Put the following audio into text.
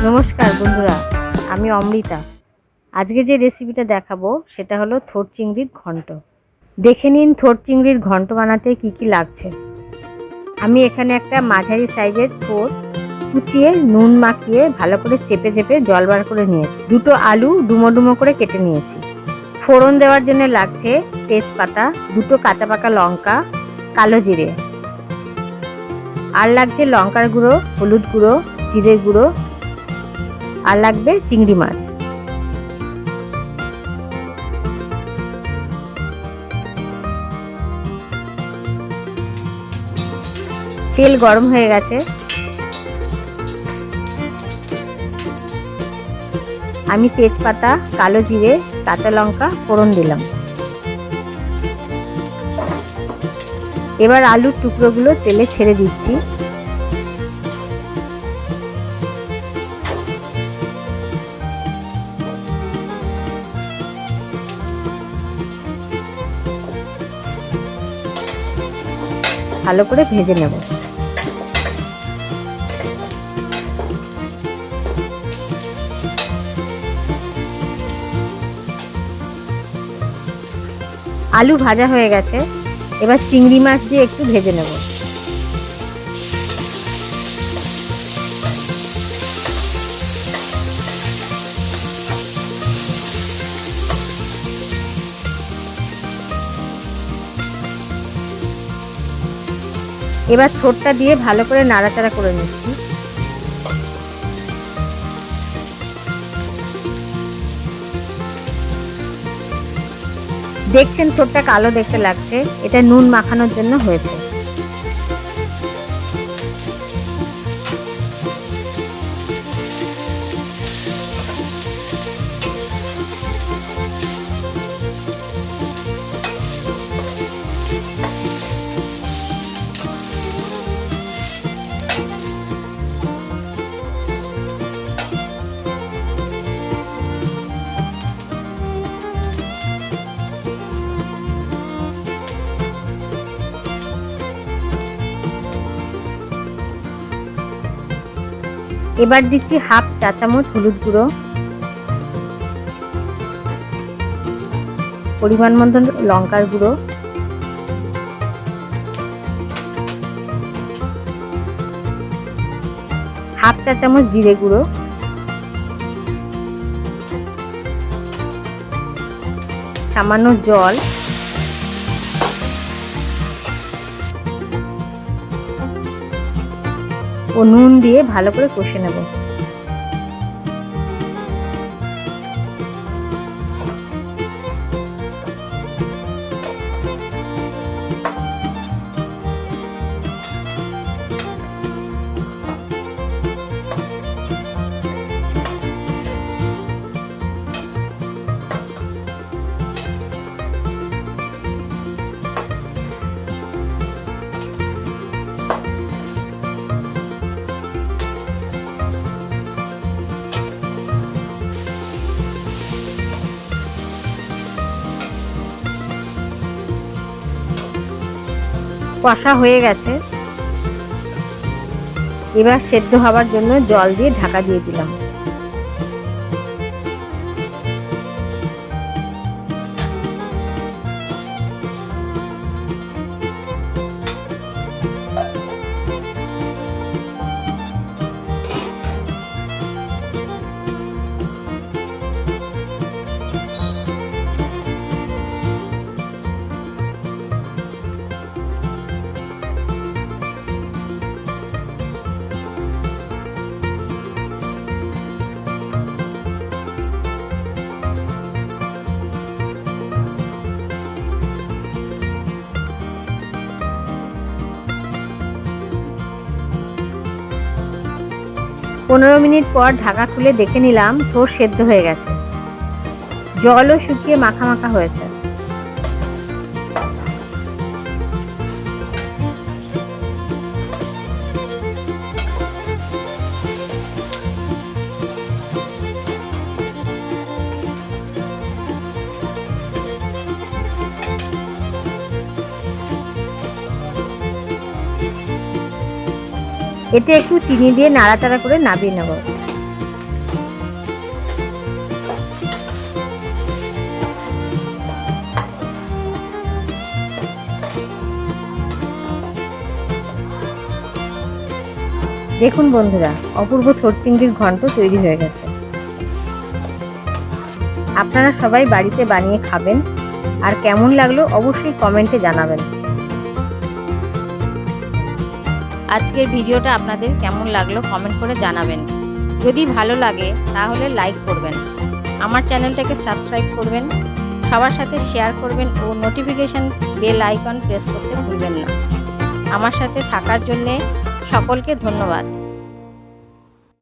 নমস্কার বন্ধুরা, আমি অমৃতা। আজকে যে রেসিপিটা দেখাবো সেটা হলো থোর চিংড়ির ঘন্ট। দেখে নিন থোর চিংড়ির ঘন্ট বানাতে কি কি লাগছে। আমি এখানে একটা মাঝারি সাইজের থোর কুচিয়ে নুন মাখিয়ে ভালো করে চেপে চেপে জল বার করে নিয়েছি। দুটো আলু ডুমো ডুমো করে কেটে নিয়েছি। ফোড়ন দেওয়ার জন্য লাগছে তেজপাতা, দুটো কাঁচা পাকা লঙ্কা, কালো জিরে, আর লাগছে লঙ্কার গুঁড়ো, হলুদ গুঁড়ো, জিরের গুঁড়ো, আর লাগবে চিংড়ি মাছ। তেল গরম হয়ে গেছে, আমি তেজপাতা, কালো জিরে, কাঁচা লঙ্কা ফোড়ন দিলাম। এবার আলুর টুকরোগুলো তেলে ছেড়ে দিচ্ছি। ভালো করে ভেজে নেব। আলু ভাজা হয়ে গেছে, এবার চিংড়ি মাছ দিয়ে একটু ভেজে নেব। এবার থোরটা দিয়ে ভালো করে নাড়াচাড়া করে নিচ্ছি। দেখছেন থোরটা কালো দেখতে লাগছে, এটা নুন মাখানোর জন্য হয়েছে। এবার দিচ্ছি হাফ চা চামচ হলুদ গুঁড়ো, পরিমাণ মতো লঙ্কার গুঁড়ো, হাফ চা চামচ জিরে গুঁড়ো, সামান্য জল, ও নুন দিয়ে ভালো করে কষে নেব। কষা হয়ে গেছে, এবার সেদ্ধ হওয়ার জন্য জল দিয়ে ঢাকা দিয়ে দিলাম। পনেরো মিনিট পর ঢাকা খুলে দেখে নিলাম থোর সেদ্ধ হয়ে গেছে, জলও শুকিয়ে মাখা মাখা হয়েছে। এতে একটু চিনি দিয়ে নাড়াচাড়া করে নামিয়ে নেব। দেখুন বন্ধুরা, অপূর্ব থোর চিংড়ির ঘন্ট তৈরি হয়ে গেছে। আপনারা সবাই বাড়িতে বানিয়ে খাবেন, আর কেমন লাগলো অবশ্যই কমেন্টে জানাবেন। আজকের ভিডিওটা আপনাদের কেমন লাগলো কমেন্ট করে জানাবেন। যদি ভালো লাগে তাহলে লাইক করবেন, আমার চ্যানেলটাকে সাবস্ক্রাইব করবেন, সবার সাথে শেয়ার করবেন ও নোটিফিকেশান বেল আইকন প্রেস করতে ভুলবেন না। আমার সাথে থাকার জন্যে সকলকে ধন্যবাদ।